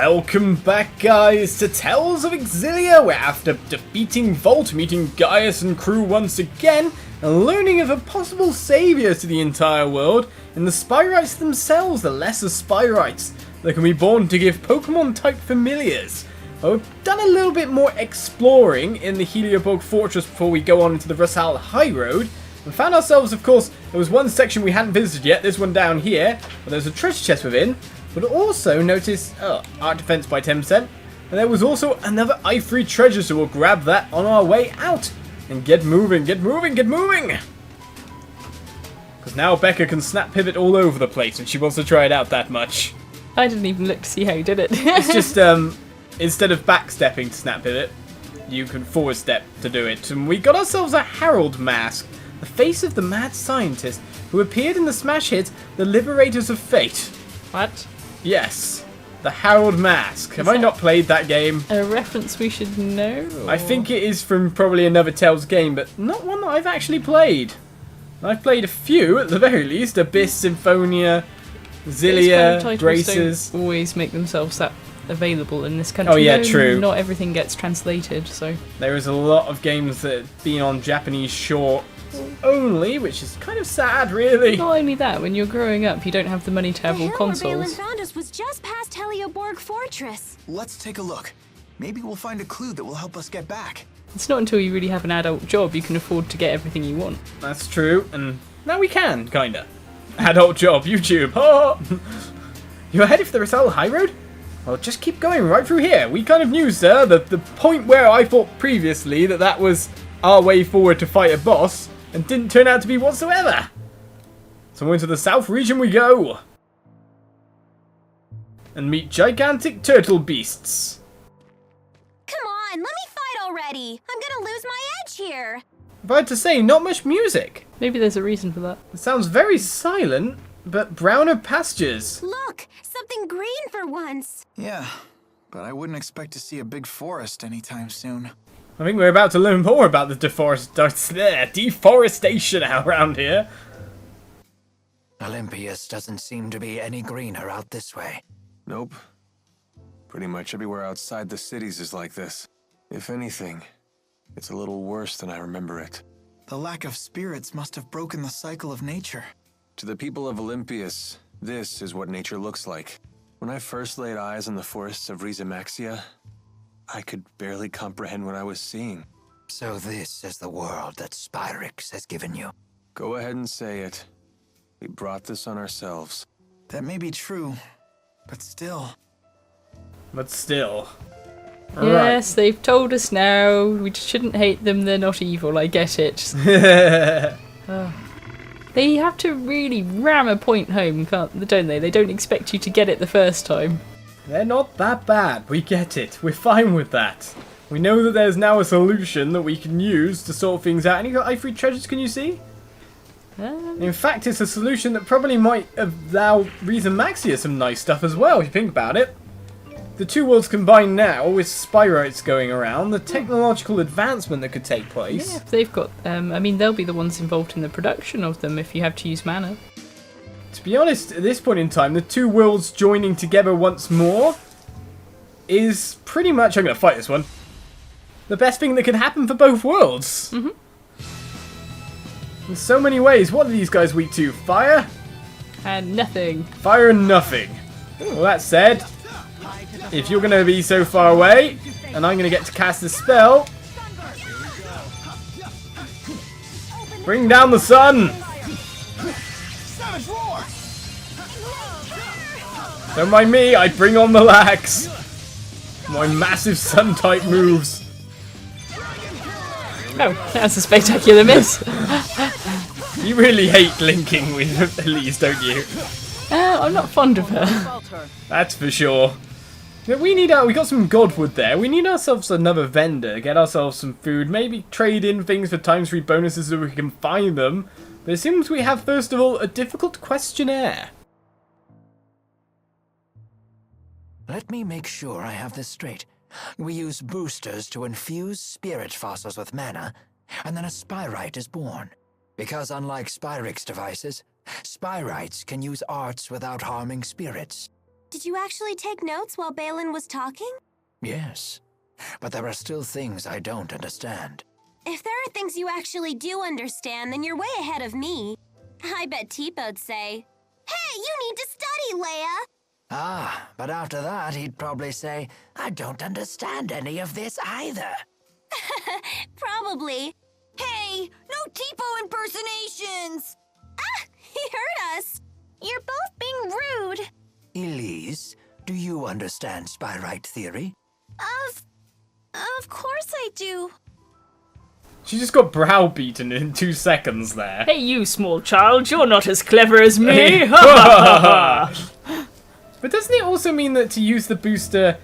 Welcome back, guys, to Tales of Xillia, where after defeating Volt, meeting Gaius and crew once again, and learning of a possible saviour to the entire world, and the Spyrites themselves, the lesser Spyrites, that can be born to give Pokemon-type familiars. Well, we've done a little bit more exploring in the Helioborg Fortress before we go on into the Rusalle Highroad, and found ourselves, of course, there was one section we hadn't visited yet, this one down here, but there's a treasure chest within. But also notice, art defense by 10%, and there was also another I-free treasure, so we'll grab that on our way out. And get moving, get moving, get moving! Because now Becca can snap pivot all over the place, and she wants to try it out that much. I didn't even look to see how you did it. It's just, instead of backstepping to snap pivot, you can forward step to do it. And we got ourselves a Herald mask, the face of the mad scientist who appeared in the smash hit, The Liberators of Fate. What? Yes, the Herald Mask. Have I not played that game? A reference we should know? Or? I think it is from probably another Tales game, but not one that I've actually played. I've played a few, at the very least. Abyss, Symphonia, Xillia, kind of Graces. Don't always make themselves that available in this country. Oh yeah, no, true. Not everything gets translated, so... There is a lot of games that have been on Japanese short only, which is kind of sad, really. Not only that, when you're growing up, you don't have the money to have all consoles. The Elympios was just past Helioborg Fortress. Let's take a look. Maybe we'll find a clue that will help us get back. It's not until you really have an adult job you can afford to get everything you want. That's true, and now we can, kinda. Adult job, YouTube. Oh. You're headed for the Rusalle Highroad? Well, just keep going right through here. We kind of knew, sir, that the point where I thought previously that was our way forward to fight a boss, and didn't turn out to be whatsoever. So into the south region we go. And meet gigantic turtle beasts. Come on, let me fight already. I'm gonna lose my edge here. If I had to say, not much music. Maybe there's a reason for that. It sounds very silent, but browner pastures. Look, something green for once. Yeah, but I wouldn't expect to see a big forest anytime soon. I think we're about to learn more about the deforestation around here. Olympios doesn't seem to be any greener out this way. Nope. Pretty much everywhere outside the cities is like this. If anything, it's a little worse than I remember it. The lack of spirits must have broken the cycle of nature. To the people of Elympios, this is what nature looks like. When I first laid eyes on the forests of Rizamaxia, I could barely comprehend what I was seeing. So this is the world that Spyrix has given you. Go ahead and say it. We brought this on ourselves. That may be true, but still. Yes, they've told us now. We shouldn't hate them, they're not evil, I get it. They have to really ram a point home, don't they? They don't expect you to get it the first time. They're not that bad. We get it. We're fine with that. We know that there's now a solution that we can use to sort things out. Any I-free treasures, can you see? In fact, it's a solution that probably might allow Rizamaxia some nice stuff as well, if you think about it. The two worlds combined now, with Spyrites going around, the technological advancement that could take place. Yeah, if they've got... I mean, they'll be the ones involved in the production of them if you have to use mana. To be honest, at this point in time, the two worlds joining together once more is pretty much, I'm going to fight this one, the best thing that can happen for both worlds. Mm-hmm. In so many ways. What are these guys weak to? Fire? And nothing. Fire and nothing. Well, that said, if you're going to be so far away, and I'm going to get to cast a spell, bring down the sun! Don't mind me, I bring on the lags. My massive sun-type moves. Oh, that's a spectacular miss. You really hate linking with Elise, don't you? I'm not fond of her. That's for sure. We got some godwood there. We need ourselves another vendor, get ourselves some food, maybe trade in things for times 3 bonuses so we can find them. But it seems we have, first of all, a difficult questionnaire. Let me make sure I have this straight. We use boosters to infuse spirit fossils with mana, and then a Spyrite is born. Because unlike Spyrix devices, Spyrites can use arts without harming spirits. Did you actually take notes while Balin was talking? Yes, but there are still things I don't understand. If there are things you actually do understand, then you're way ahead of me. I bet Teepo'd say, "Hey, you need to study, Leia!" Ah, but after that he'd probably say, I don't understand any of this either. Probably. Hey, no Teepo impersonations! Ah, he heard us! You're both being rude. Elise, do you understand spyrite theory? Of course I do. She just got browbeaten in 2 seconds there. Hey, you small child, you're not as clever as me. But doesn't it also mean that to use the booster...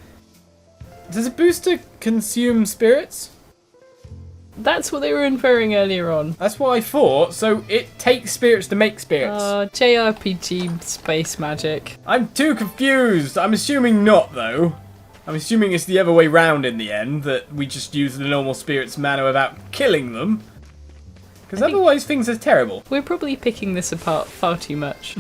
Does a booster consume spirits? That's what they were inferring earlier on. That's what I thought, so it takes spirits to make spirits. JRPG space magic. I'm too confused. I'm assuming not, though. I'm assuming it's the other way round in the end, that we just use the normal spirits mana without killing them. Because otherwise things are terrible. We're probably picking this apart far too much.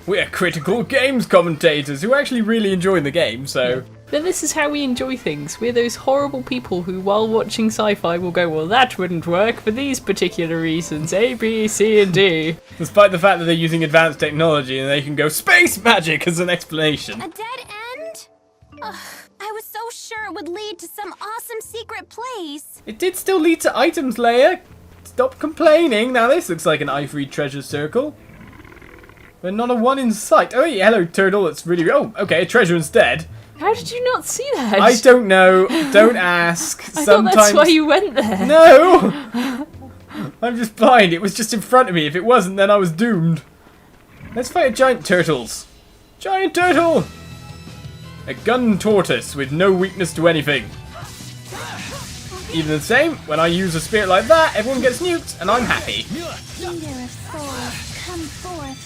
We're critical games commentators who actually really enjoy the game, so... But this is how we enjoy things. We're those horrible people who, while watching sci-fi, will go, well, that wouldn't work for these particular reasons, A, B, C, and D. Despite the fact that they're using advanced technology and they can go space magic as an explanation. A dead end? Ugh, I was so sure it would lead to some awesome secret place. It did still lead to items, Leia. Stop complaining. Now this looks like an ivory treasure circle. But not a one in sight. Oh, yeah, hello, turtle. It's really... Oh, okay, a treasure instead. How did you not see that? I don't know. Don't ask. I thought that's why you went there. No! I'm just blind. It was just in front of me. If it wasn't, then I was doomed. Let's fight a giant turtles. Giant turtle! A gun tortoise with no weakness to anything. Even the same, when I use a spirit like that, everyone gets nuked, and I'm happy. Leader of souls, come forth.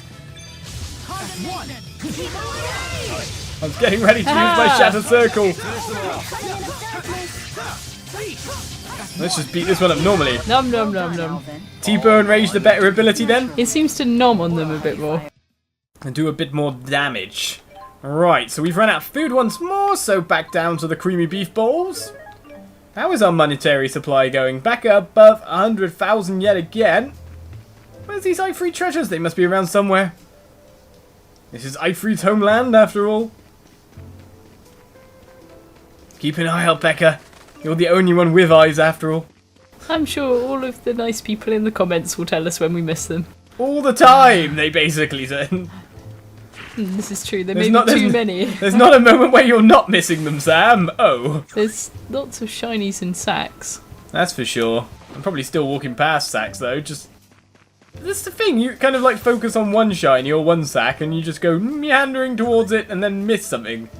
I was getting ready to use my Shatter Circle. Let's just beat this one up normally. Nom nom nom nom. T-Bone Rage the better ability then? It seems to nom on them a bit more. And do a bit more damage. Right, so we've run out of food once more, so back down to the creamy beef bowls. How is our monetary supply going? Back above 100,000 yet again. Where's these ivory treasures? They must be around somewhere. This is Ifrit's homeland, after all. Keep an eye out, Becca. You're the only one with eyes, after all. I'm sure all of the nice people in the comments will tell us when we miss them. All the time, they basically said. This is true, there may be too many. There's not a moment where you're not missing them, Sam. Oh. There's lots of shinies in sacks. That's for sure. I'm probably still walking past sacks, though. Just... That's the thing, you kind of like focus on one shiny or one sack and you just go meandering towards it and then miss something.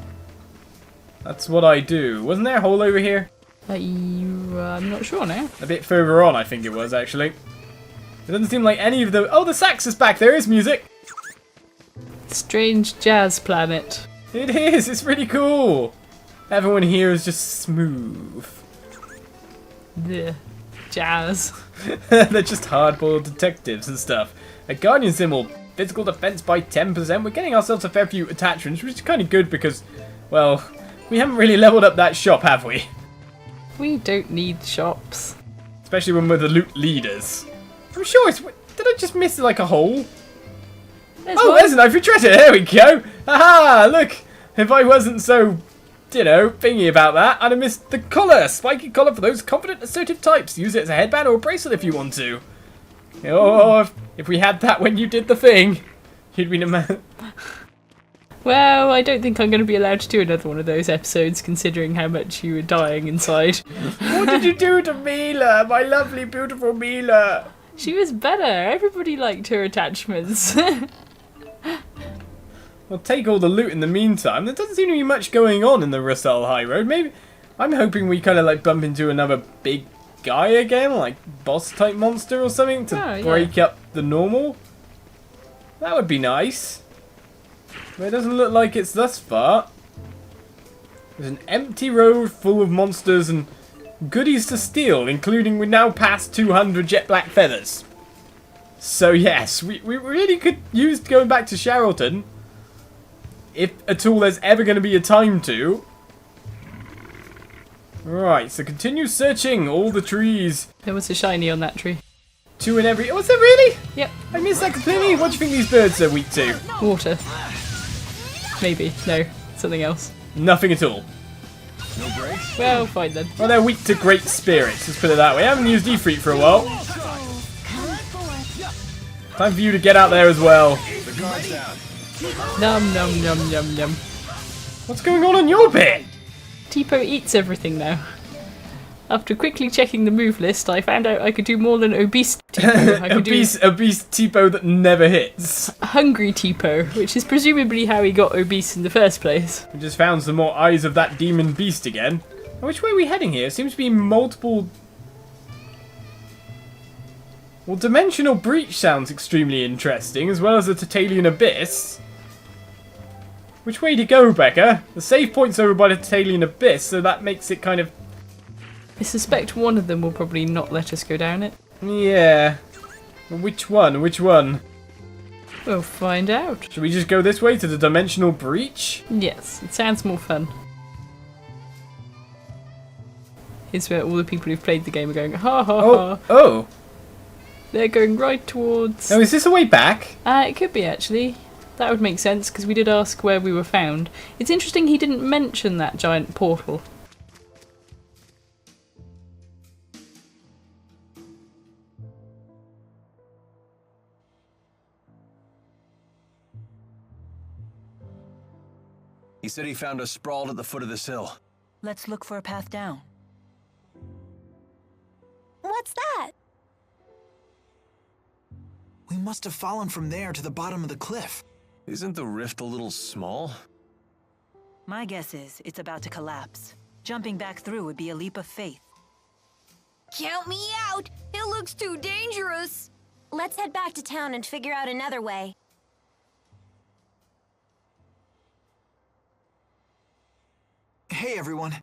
That's what I do. Wasn't there a hole over here? I'm not sure now. A bit further on, I think it was, actually. It doesn't seem like any of the... Oh, the sax is back. There is music. Strange jazz planet. It is. It's really cool. Everyone here is just smooth. The jazz. They're just hard-boiled detectives and stuff. A guardian symbol. Physical defense by 10%. We're getting ourselves a fair few attachments, which is kind of good because, well, we haven't really leveled up that shop, have we? We don't need shops. Especially when we're the loot leaders. I'm sure it's... Did I just miss, like, a hole? There's an ivory treasure. There we go. Aha! Look. If I wasn't so, you know, thingy about that, I'd have missed the collar. Spiky collar for those confident, assertive types. Use it as a headband or a bracelet if you want to. Oh, if we had that when you did the thing, you'd be a man. Well, I don't think I'm going to be allowed to do another one of those episodes, considering how much you were dying inside. What did you do to Mila? My lovely, beautiful Mila. She was better. Everybody liked her attachments. Well, take all the loot in the meantime. There doesn't seem to be much going on in the Rusalle Highroad. Maybe I'm hoping we kind of like bump into another big guy again, like boss type monster or something to break up the normal. That would be nice. But it doesn't look like it's thus far. There's an empty road full of monsters and goodies to steal, including we're now past 200 jet black feathers. So yes, we really could use going back to Charlton. if at all there's ever going to be a time to. Right, so continue searching all the trees. There was a shiny on that tree. 2 in every... Was there really? Yep. I missed that completely. What do you think these birds are weak to? Water. Maybe. No. Something else. Nothing at all. No breaks? Well, fine then. Well, they're weak to great spirits, let's put it that way. I haven't used Efreet for a while. Time for you to get out there as well. The guard's down. Num num num num num. What's going on your bit? Tipo eats everything now. After quickly checking the move list, I found out I could do more than obese Tipo. I could obese Tipo that never hits. do hungry Tipo, which is presumably how he got obese in the first place. We just found some more eyes of that demon beast again. Now, which way are we heading here? It seems to be multiple... Well, Dimensional Breach sounds extremely interesting, as well as the Tatalian Abyss. Which way to go, Becca? The save point's over by the Tatalian Abyss, so that makes it kind of... I suspect one of them will probably not let us go down it. Yeah. Which one? Which one? We'll find out. Should we just go this way to the Dimensional Breach? Yes, it sounds more fun. Here's where all the people who've played the game are going, ha ha ha. Oh. They're going right towards... Oh, is this a way back? It could be, actually. That would make sense, because we did ask where we were found. It's interesting he didn't mention that giant portal. He said he found us sprawled at the foot of this hill. Let's look for a path down. What's that? We must have fallen from there to the bottom of the cliff. Isn't the rift a little small? My guess is it's about to collapse. Jumping back through would be a leap of faith. Count me out! It looks too dangerous! Let's head back to town and figure out another way. Hey, everyone.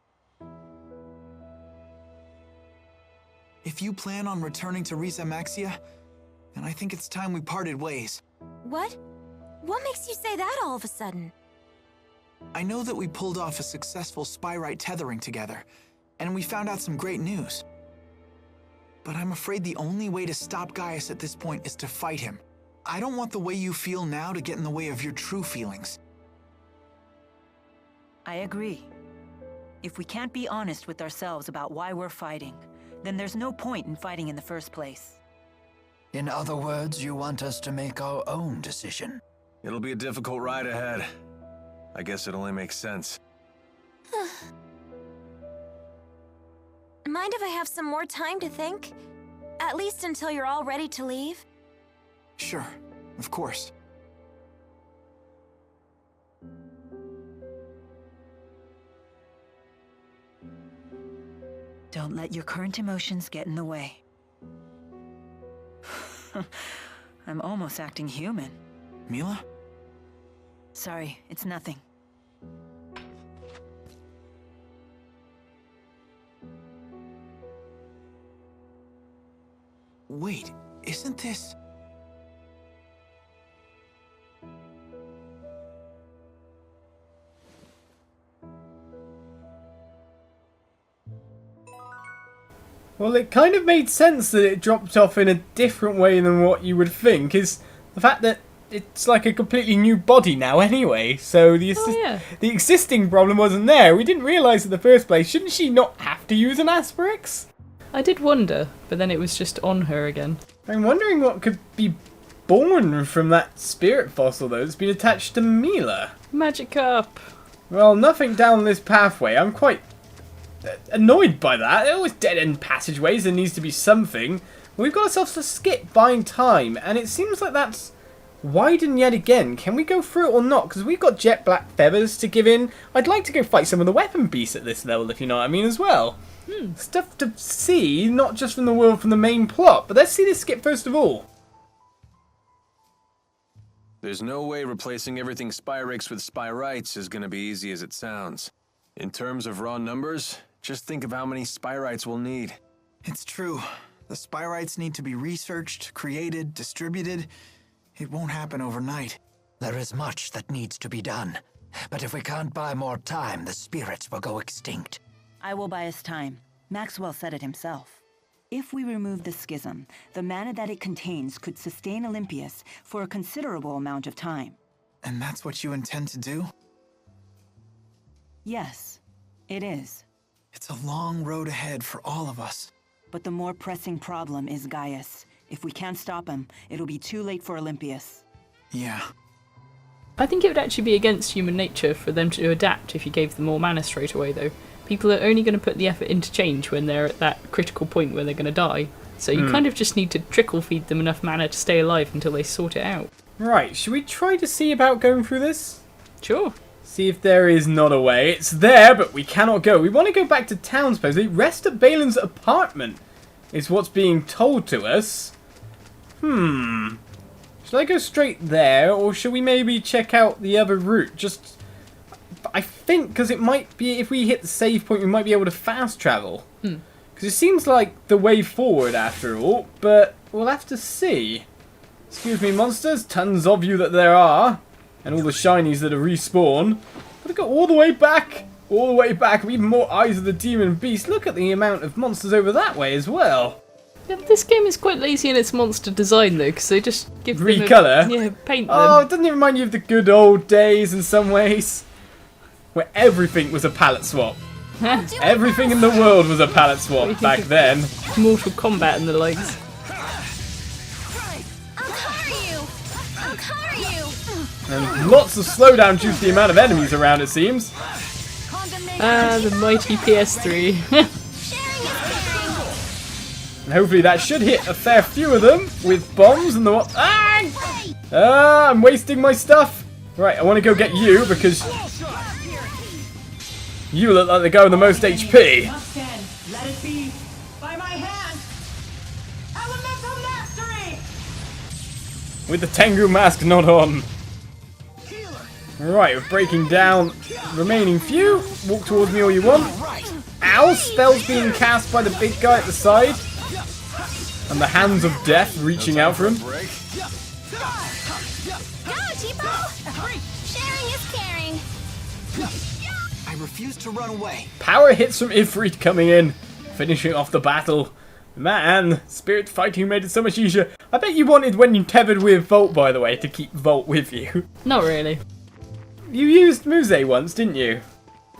If you plan on returning to Rizamaxia, then I think it's time we parted ways. What? What makes you say that all of a sudden? I know that we pulled off a successful Spyrite tethering together, and we found out some great news. But I'm afraid the only way to stop Gaius at this point is to fight him. I don't want the way you feel now to get in the way of your true feelings. I agree. If we can't be honest with ourselves about why we're fighting, then there's no point in fighting in the first place. In other words, you want us to make our own decision. It'll be a difficult ride ahead. I guess it only makes sense. Mind if I have some more time to think? At least until you're all ready to leave? Sure, of course. Don't let your current emotions get in the way. I'm almost acting human. Mila? Sorry, it's nothing. Wait, isn't this... Well, it kind of made sense that it dropped off in a different way than what you would think, is the fact that it's like a completely new body now anyway, so the existing problem wasn't there. We didn't realise in the first place. Shouldn't she not have to use an Asperix? I did wonder, but then it was just on her again. I'm wondering what could be born from that spirit fossil, though, that's been attached to Mila. Magikarp! Well, nothing down this pathway. I'm quite annoyed by that. There are always dead-end passageways. There needs to be something. We've got ourselves a skip buying time, and it seems like that's widened yet again. Can we go through it or not? Because we've got jet black feathers to give in. I'd like to go fight some of the weapon beasts at this level, if you know what I mean, as well. Stuff to see, not just from the world, from the main plot. But let's see this skip first of all. There's no way replacing everything Spyrix with Spyrites is going to be easy as it sounds. In terms of raw numbers, just think of how many Spyrites we'll need. It's true. The Spyrites need to be researched, created, distributed. It won't happen overnight. There is much that needs to be done. But if we can't buy more time, the spirits will go extinct. I will buy us time. Maxwell said it himself. If we remove the schism, the mana that it contains could sustain Elympios for a considerable amount of time. And that's what you intend to do? Yes, it is. It's a long road ahead for all of us. But the more pressing problem is Gaius. If we can't stop him, it'll be too late for Elympios. Yeah. I think it would actually be against human nature for them to adapt if you gave them more mana straight away, though. People are only going to put the effort into change when they're at that critical point where they're going to die. So you kind of just need to trickle feed them enough mana to stay alive until they sort it out. Right, should we try to see about going through this? Sure. See if there is not a way. It's there, but we cannot go. We want to go back to town, supposedly. Rest at Balin's apartment is what's being told to us. Should I go straight there, or should we maybe check out the other route? I think, because it might be, if we hit the save point, we might be able to fast travel. Because it seems like the way forward, after all, but we'll have to see. Excuse me, monsters. Tons of you that there are. And all the shinies that are respawn. Gotta go all the way back. All the way back. Even more Eyes of the Demon Beast. Look at the amount of monsters over that way as well. Yeah, this game is quite lazy in its monster design, though, because they just give them Recolour? paint them. Oh, doesn't it remind you of the good old days in some ways? Where everything was a palette swap. Everything in the world was a palette swap back then. Mortal Kombat and the likes. And lots of slowdown due to the amount of enemies around, it seems. The mighty PS3. And hopefully that should hit a fair few of them with bombs and the what? I'm wasting my stuff. Right, I want to go get you because you look like the guy with the most HP. Let it be by my hand. Elemental mastery. With the Tengu mask not on. Right, we're breaking down remaining few. Walk towards me all you want. Ow! Spells being cast by the big guy at the side. And the hands of death reaching out for him. Go, Tipo! Sharing is caring. I refuse to run away. Power hits from Ifrit coming in. Finishing off the battle. Man, spirit fighting made it so much easier. I bet you wanted when you tethered with Volt, by the way, to keep Volt with you. Not really. You used Muse once, didn't you?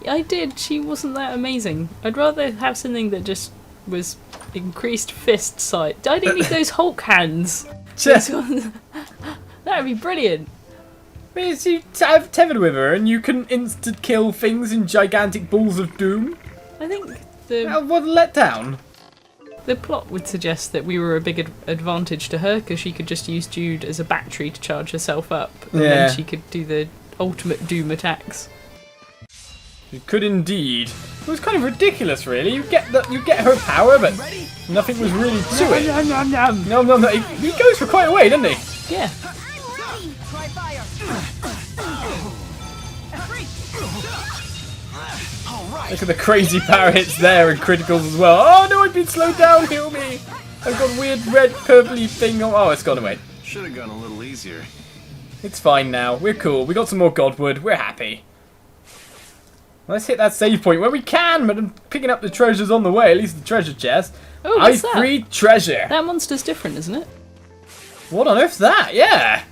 I did. She wasn't that amazing. I'd rather have something that just was increased fist size. I didn't need those Hulk hands. That would be brilliant. Because you have tethered with her and you can instant kill things in gigantic balls of doom. I think the What a letdown. the plot would suggest that we were a big advantage to her because she could just use Jude as a battery to charge herself up, and then she could do the ultimate doom attacks. You could indeed. It was kind of ridiculous, really. You get her power, but nothing was really to it. No. He goes for quite a way, doesn't he? Yeah. Look at the crazy power hits there and criticals as well. Oh no, I've been slowed down. Heal me. I've got a weird red purpley thing. Oh, it's gone away. Should have gone a little easier. It's fine now. We're cool. We got some more Godwood. We're happy. Let's hit that save point where we can, but I'm picking up the treasures on the way, at least the treasure chest. Oh, what's that? I3 treasure. That monster's different, isn't it? What on earth's that? Yeah.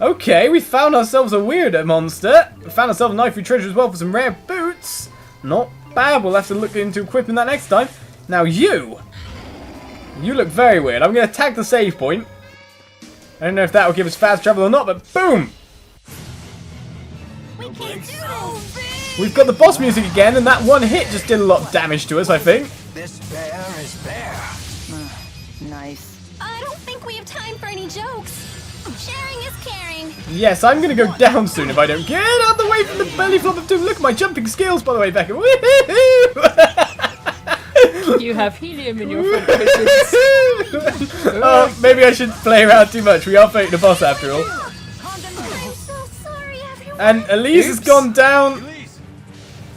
Okay, we found ourselves a weirder monster. We found ourselves a knife treasure as well for some rare boots. Not bad. We'll have to look into equipping that next time. Now you look very weird. I'm going to tag the save point. I don't know if that will give us fast travel or not, but boom! We can't do this. We've got the boss music again, and that one hit just did a lot of damage to us, I think. This bear is bare. Nice. I don't think we have time for any jokes. Sharing is caring. Yes, I'm going to go down soon if I don't get out of the way from the belly flop of doom. Look at my jumping skills, by the way, Becca. Woohoo! You have helium in your front cushions. Oh, maybe I shouldn't play around too much. We are fighting the boss after all. I'm so sorry, everyone. And Elise has gone down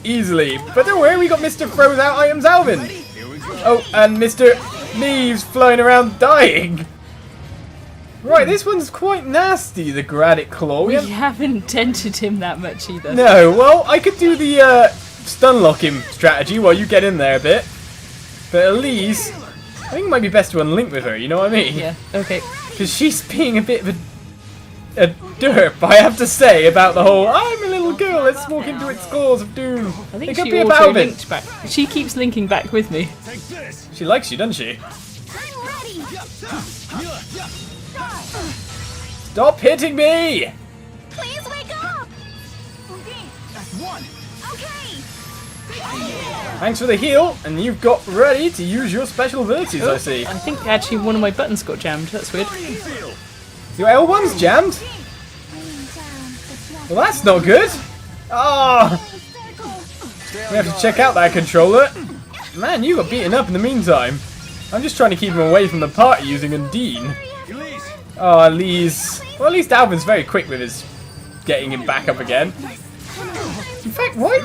easily. But don't worry, we got Mr. Froze Out Items Alvin. Oh, and Mr. Neves flying around dying. Right, this one's quite nasty, the Graddic Claw. We haven't dented him that much either. No, well, I could do the stun lock him strategy while you get in there a bit. But Elise, I think it might be best to unlink with her, you know what I mean? Yeah, okay. Because she's being a bit of a derp, I have to say, about the whole, I'm a little girl, let's walk into its claws of doom. I think it could she be a also Balvin. linked back. She keeps linking back with me. She likes you, doesn't she? I'm ready. Stop hitting me! Please wake up. Okay. Thanks for the heal, and you've got ready to use your special abilities, I see. I think actually one of my buttons got jammed. That's weird. Your L1's jammed? Well, that's not good. Ah! We have to check out that controller. Man, you got beaten up in the meantime. I'm just trying to keep him away from the party using Undine. Oh, Elise. Well, at least Alvin's very quick with his getting him back up again. In fact, what?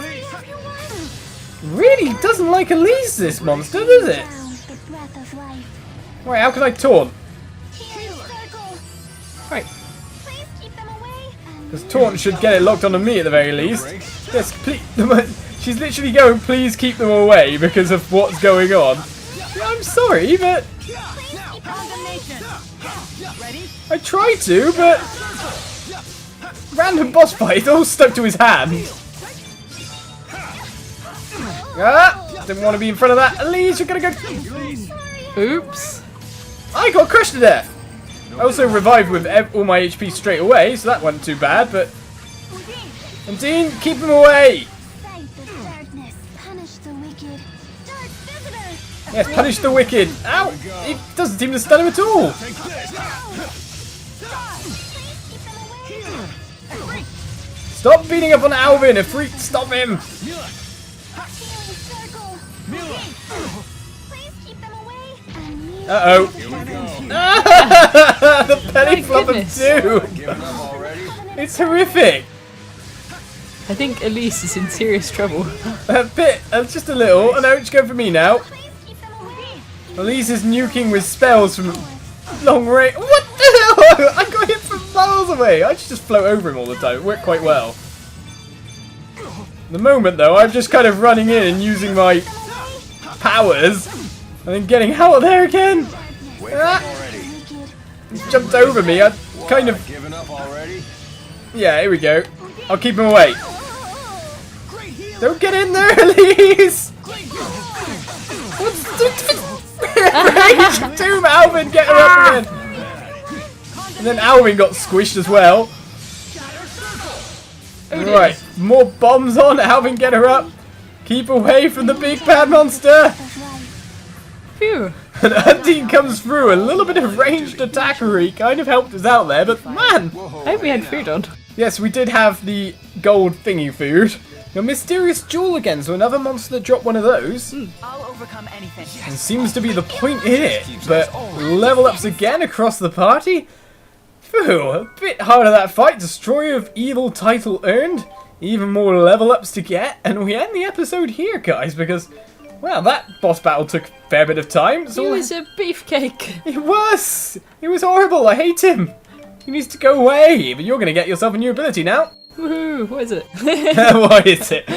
Really doesn't like Elise, this monster, does it? Wait, how can I taunt? Right. Because taunt should get it locked onto me at the very least. Yes, please. She's literally going, please keep them away because of what's going on. Yeah, I'm sorry, but I tried to, but random boss fight all stuck to his hand. Ah, didn't want to be in front of that. Elise, you're gonna go. Oops. I got crushed to death. I also revived with all my HP straight away, so that wasn't too bad, but Undine, keep him away! Yes, punish the wicked! Ow! It doesn't seem to stun him at all! Stop beating up on Alvin! A freak! Stop him! Uh-oh. The penny flop of doom! It's horrific! I think Elise is in serious trouble. A bit, just a little. Oh no, just go for me now. Elise is nuking with spells from long range. What the hell? I got hit from miles away. I should just float over him all the time. It worked quite well. At the moment though, I'm just kind of running in and using my powers. And then getting out of there again. Ah. He's jumped over me. I kind of... Yeah, here we go. I'll keep him away. Don't get in there, Elise! What's Rage of Doom, Alvin, get her up again! And then Alvin got squished as well. Right, more bombs on, Alvin, get her up. Keep away from the big bad monster! Phew. And Undine comes through, a little bit of ranged attackery kind of helped us out there, but man! I hope we had food on. Yes, we did have the gold thingy food. A mysterious jewel again, so another monster that dropped one of those. I'll overcome anything. And seems to be the point here. But level ups again across the party? Phew, a bit harder that fight. Destroyer of Evil title earned. Even more level ups to get. And we end the episode here, guys, because, well, that boss battle took a fair bit of time. So He was a beefcake. It was! It was horrible, I hate him. He needs to go away, but you're going to get yourself a new ability now. Woohoo, what is it? What is it?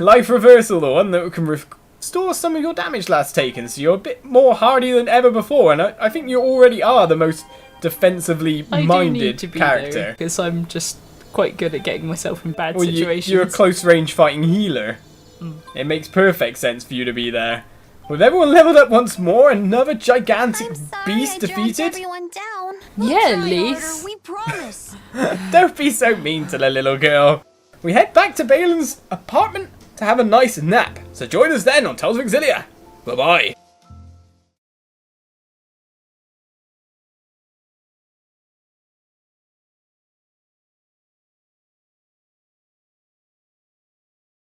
Life Reversal, the one that can restore some of your damage last taken, so you're a bit more hardy than ever before, and I think you already are the most defensively minded character. Because I'm just quite good at getting myself in bad situations. You're a close range fighting healer. It makes perfect sense for you to be there. With everyone leveled up once more, another gigantic beast defeated. Everyone down. Yeah, Elise. We promise. Don't be so mean to the little girl. We head back to Balin's apartment to have a nice nap. So join us then on Tales of Xillia. Bye-bye.